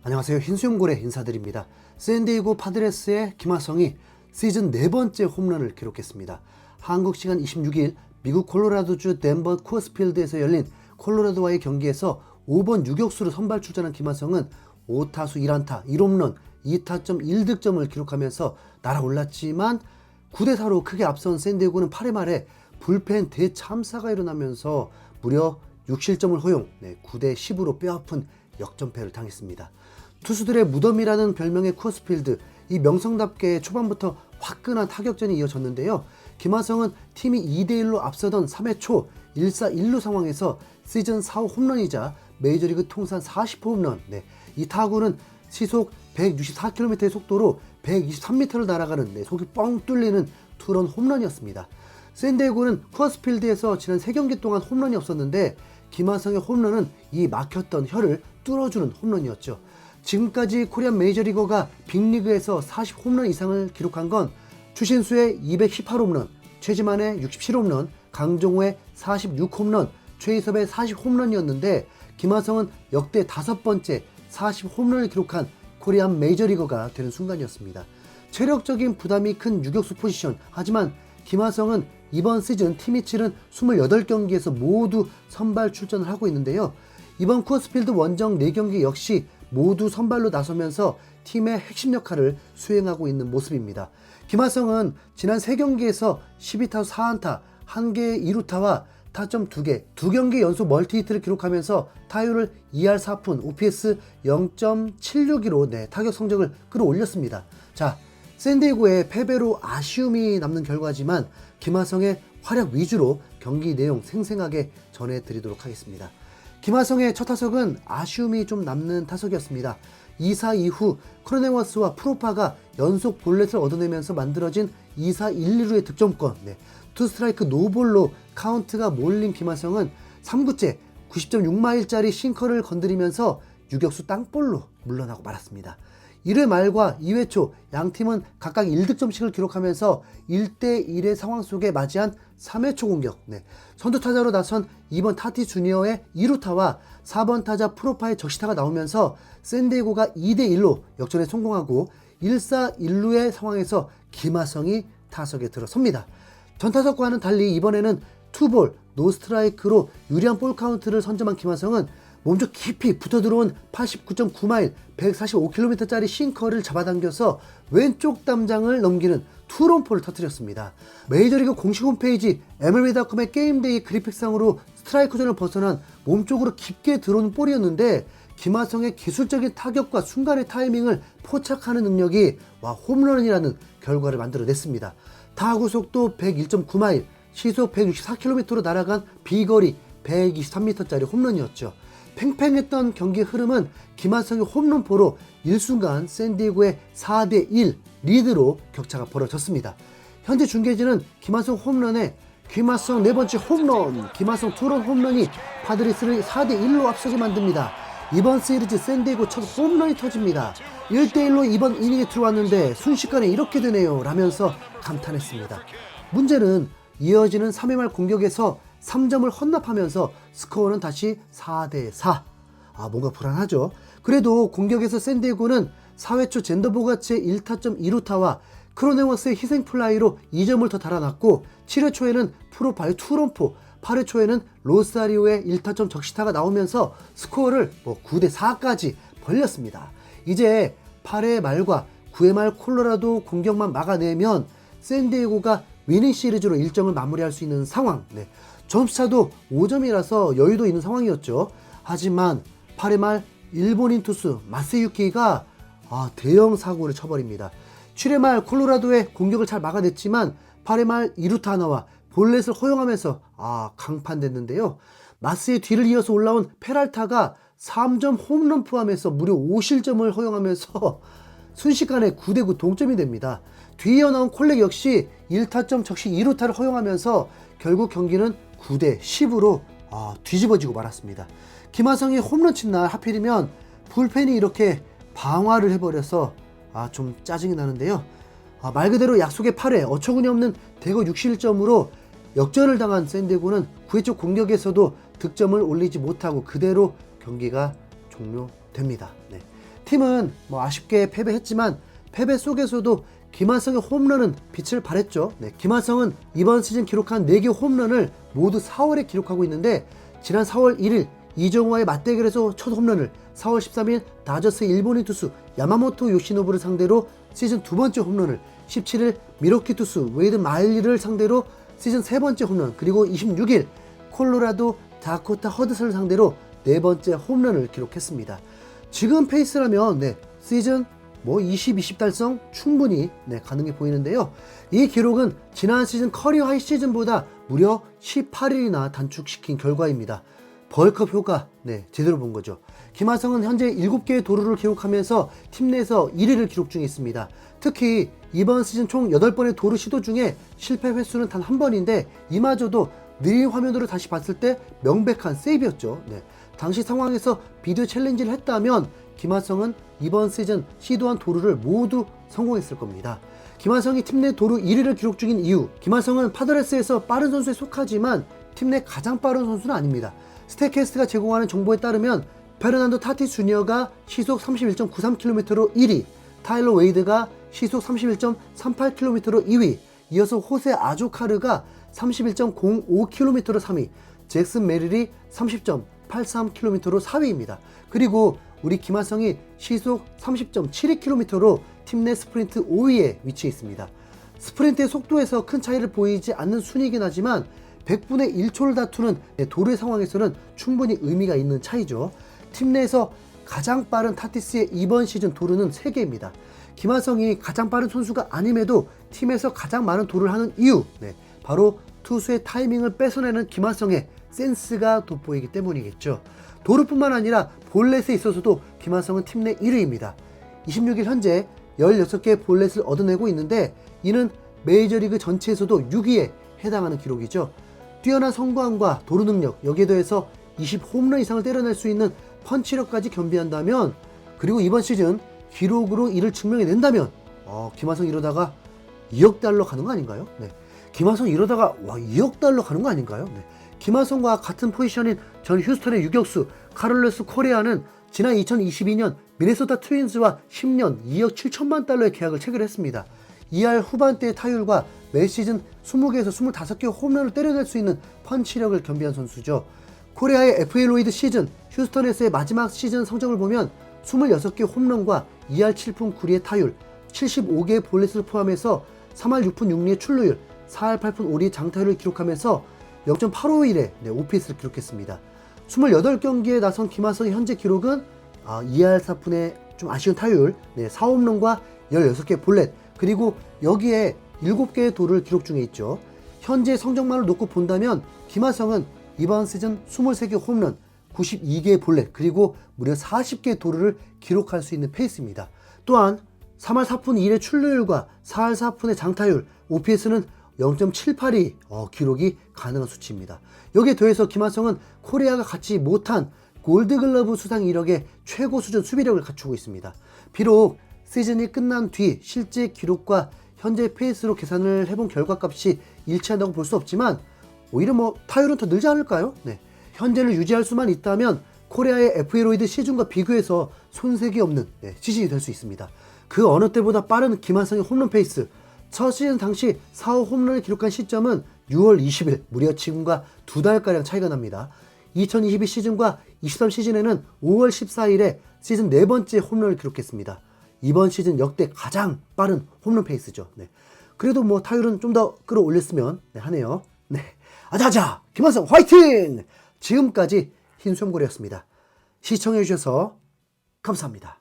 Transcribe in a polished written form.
안녕하세요. 흰수염고래 인사드립니다. 샌디에고 파드레스의 김하성이 시즌 4번째 홈런을 기록했습니다. 한국 시간 26일 미국 콜로라도주 덴버 쿠어스필드에서 열린 콜로라도와의 경기에서 5번 유격수로 선발 출전한 김하성은 5타수 1안타 1홈런 2타점 1득점을 기록하면서 날아올랐지만 9대4로 크게 앞선 샌디에고는 8회 말에 불펜 대참사가 일어나면서 무려 6실점을 허용, 9대10으로 뼈아픈 역전패를 당했습니다. 투수들의 무덤이라는 별명의 쿠어스필드, 이 명성답게 초반부터 화끈한 타격전이 이어졌는데요. 김하성은 팀이 2대1로 앞서던 3회 초 1사 1루 상황에서 시즌 4호 홈런이자 메이저리그 통산 40호 홈런, 이 타구는 시속 164km의 속도로 123m를 날아가는 속이 뻥 뚫리는 투런 홈런이었습니다. 샌디에고는 쿠어스필드에서 지난 3경기 동안 홈런이 없었는데 김하성의 홈런은 이 막혔던 혀를 뚫어주는 홈런이었죠. 지금까지 코리안 메이저리거가 빅리그에서 40홈런 이상을 기록한 건 추신수의 218홈런, 최지만의 67홈런, 강정호의 46홈런, 최희섭의 40홈런이었는데 김하성은 역대 5번째 40홈런을 기록한 코리안 메이저리거가 되는 순간이었습니다. 체력적인 부담이 큰 유격수 포지션, 하지만 김하성은 이번 시즌 팀이 치른 28경기에서 모두 선발 출전을 하고 있는데요. 이번 쿠어스필드 원정 4경기 역시 모두 선발로 나서면서 팀의 핵심 역할을 수행하고 있는 모습입니다. 김하성은 지난 3경기에서 12타수 4안타, 1개의 2루타와 타점 2개, 2경기 연속 멀티히트를 기록하면서 타율을 2할 4푼, OPS 0.762로 타격 성적을 끌어올렸습니다. 자, 샌디에고의 패배로 아쉬움이 남는 결과지만 김하성의 활약 위주로 경기 내용 생생하게 전해드리도록 하겠습니다. 김하성의 첫 타석은 아쉬움이 좀 남는 타석이었습니다. 2사 이후 크로네워스와 프로파가 연속 볼넷을 얻어내면서 만들어진 2사 1, 2루의 득점권, 투스트라이크 노볼로 카운트가 몰린 김하성은 3구째 90.6마일짜리 싱커를 건드리면서 유격수 땅볼로 물러나고 말았습니다. 1회 말과 2회 초 양팀은 각각 1득점씩을 기록하면서 1대1의 상황 속에 맞이한 3회 초 공격, 선두타자로 나선 2번 타티 주니어의 2루타와 4번 타자 프로파의 적시타가 나오면서 샌디에고가 2대1로 역전에 성공하고 1사 1루의 상황에서 김하성이 타석에 들어섭니다. 전 타석과는 달리 이번에는 투볼 노스트라이크로 유리한 볼 카운트를 선점한 김하성은 몸쪽 깊이 붙어들어온 89.9마일 145km짜리 싱커를 잡아당겨서 왼쪽 담장을 넘기는 투런포를 터뜨렸습니다. 메이저리그 공식 홈페이지 MLB.com의 게임데이 그래픽상으로 스트라이크 존을 벗어난 몸쪽으로 깊게 들어오는 볼이었는데 김하성의 기술적인 타격과 순간의 타이밍을 포착하는 능력이 홈런이라는 결과를 만들어냈습니다. 타구 속도 101.9마일, 시속 164km로 날아간 비거리 123m짜리 홈런이었죠. 팽팽했던 경기 흐름은 김하성의 홈런포로 일순간 샌디에고의 4대1 리드로 격차가 벌어졌습니다. 현재 중계진은 김하성 홈런에 김하성 4번째 홈런, 김하성 투런 홈런이 파드레스를 4대1로 앞서게 만듭니다. 이번 시리즈 샌디에고 첫 홈런이 터집니다. 1대1로 이번 이닝에 들어왔는데 순식간에 이렇게 되네요 라면서 감탄했습니다. 문제는 이어지는 3회 말 공격에서 3점을 헌납하면서 스코어는 다시 4대4. 뭔가 불안하죠. 그래도 공격에서 샌디에고는 4회 초 젠더보가츠의 1타점 2루타와 크로네워스의 희생플라이로 2점을 더 달아났고 7회 초에는 프로파의 투런포, 8회 초에는 로사리오의 1타점 적시타가 나오면서 스코어를 9대4까지 벌렸습니다. 이제 8회 말과 9회 말 콜로라도 공격만 막아내면 샌디에고가 위닝 시리즈로 일정을 마무리할 수 있는 상황, 점수차도 5점이라서 여유도 있는 상황이었죠. 하지만 8회 말 일본인 투수 마세유키가 대형 사고를 쳐버립니다. 7회 말 콜로라도의 공격을 잘 막아냈지만 8회 말 2루타 하나와 볼넷을 허용하면서 강판됐는데요. 마스의 뒤를 이어서 올라온 페랄타가 3점 홈런 포함해서 무려 5실점을 허용하면서 순식간에 9대9 동점이 됩니다. 뒤이어 나온 콜렉 역시 1타점 적시 2루타를 허용하면서 결국 경기는 9대10으로 뒤집어지고 말았습니다. 김하성이 홈런 친 날 하필이면 불펜이 이렇게 방화를 해버려서 좀 짜증이 나는데요. 말 그대로 약속의 8회 어처구니 없는 대거 6실점으로 역전을 당한 샌디에고는 9회 초 공격에서도 득점을 올리지 못하고 그대로 경기가 종료됩니다. 팀은 뭐 아쉽게 패배했지만 패배 속에서도 김하성의 홈런은 빛을 발했죠. 네, 김하성은 이번 시즌 기록한 4개 홈런을 모두 4월에 기록하고 있는데 지난 4월 1일 이정우와의 맞대결에서 첫 홈런을, 4월 13일 다저스 일본인 투수 야마모토 요시노부를 상대로 시즌 2번째 홈런을, 17일 미러키 투수 웨이드 마일리를 상대로 시즌 3번째 홈런, 그리고 26일 콜로라도 다코타 허드슨을 상대로 4번째 홈런을 기록했습니다. 지금 페이스라면 시즌 20 달성 충분히 가능해 보이는데요. 이 기록은 지난 시즌 커리어 하이 시즌보다 무려 18일이나 단축시킨 결과입니다. 벌크업 효과 제대로 본 거죠. 김하성은 현재 7개의 도루를 기록하면서 팀 내에서 1위를 기록 중에 있습니다. 특히 이번 시즌 총 8번의 도루 시도 중에 실패 횟수는 단 한 번인데 이마저도 느린 화면으로 다시 봤을 때 명백한 세이브였죠. 당시 상황에서 비디오 챌린지를 했다면 김하성은 이번 시즌 시도한 도루를 모두 성공했을 겁니다. 김하성이 팀 내 도루 1위를 기록 중인 이유, 김하성은 파드레스에서 빠른 선수에 속하지만 팀 내 가장 빠른 선수는 아닙니다. 스태캐스트가 제공하는 정보에 따르면 페르난도 타티스 주니어가 시속 31.93km로 1위, 타일러 웨이드가 시속 31.38km로 2위, 이어서 호세 아조카르가 31.05km로 3위, 잭슨 메릴이 30.83km로 4위입니다. 그리고 우리 김하성이 시속 30.72km로 팀 내 스프린트 5위에 위치해 있습니다. 스프린트의 속도에서 큰 차이를 보이지 않는 순위이긴 하지만 100분의 1초를 다투는 도루의 상황에서는 충분히 의미가 있는 차이죠. 팀 내에서 가장 빠른 타티스의 이번 시즌 도루는 3개입니다. 김하성이 가장 빠른 선수가 아님에도 팀에서 가장 많은 도루를 하는 이유, 바로 투수의 타이밍을 뺏어내는 김하성의 센스가 돋보이기 때문이겠죠. 도루뿐만 아니라 볼넷에 있어서도 김하성은 팀 내 1위입니다. 26일 현재 16개의 볼넷을 얻어내고 있는데 이는 메이저리그 전체에서도 6위에 해당하는 기록이죠. 뛰어난 성광과 도루 능력, 여기에 더해서 20홈런 이상을 때려낼 수 있는 펀치력까지 겸비한다면, 그리고 이번 시즌 기록으로 이를 증명해낸다면 김하성 이러다가 2억 달러 가는 거 아닌가요? 김하성 이러다가 2억 달러 가는 거 아닌가요? 김하성과 같은 포지션인 전 휴스턴의 유격수 카를로스 코레아는 지난 2022년 미네소타 트윈즈와 10년 2억 7천만 달러의 계약을 체결했습니다. 2할 후반대의 타율과 매 시즌 20개에서 25개 홈런을 때려낼 수 있는 펀치력을 겸비한 선수죠. 코레아의 FA 로이드 시즌, 휴스턴에서의 마지막 시즌 성적을 보면 26개 홈런과 2할 7푼 9리의 타율, 75개의 볼넷을 포함해서 3할 6푼 6리의 출루율, 4할 8푼 5리의 장타율을 기록하면서 0.851의 OPS를 기록했습니다. 28경기에 나선 김하성의 현재 기록은 2할 4푼의 좀 아쉬운 타율, 4홈런과 16개 볼넷, 그리고 여기에 7개의 도루를 기록 중에 있죠. 현재 성적만을 놓고 본다면 김하성은 이번 시즌 23개 홈런, 92개의 볼넷, 그리고 무려 40개의 도루를 기록할 수 있는 페이스입니다. 또한 3할 4푼 1의 출루율과 4할 4푼의 장타율, OPS는 0.78이 기록이 가능한 수치입니다. 여기에 더해서 김하성은 코리아가 갖지 못한 골드글러브 수상 이력의 최고 수준 수비력을 갖추고 있습니다. 비록 시즌이 끝난 뒤 실제 기록과 현재 페이스로 계산을 해본 결과값이 일치한다고 볼 수 없지만 오히려 타율은 더 늘지 않을까요? 현재를 유지할 수만 있다면 코리아의 FA 로이드 시즌과 비교해서 손색이 없는 시즌이 될 수 있습니다. 그 어느 때보다 빠른 김하성의 홈런 페이스, 첫 시즌 당시 4호 홈런을 기록한 시점은 6월 20일, 무려 지금과 2달가량 차이가 납니다. 2022 시즌과 23 시즌에는 5월 14일에 시즌 4번째 홈런을 기록했습니다. 이번 시즌 역대 가장 빠른 홈런 페이스죠. 그래도 타율은 좀 더 끌어올렸으면 하네요. 아자아자! 김하성 화이팅! 지금까지 흰수염고래였습니다. 시청해주셔서 감사합니다.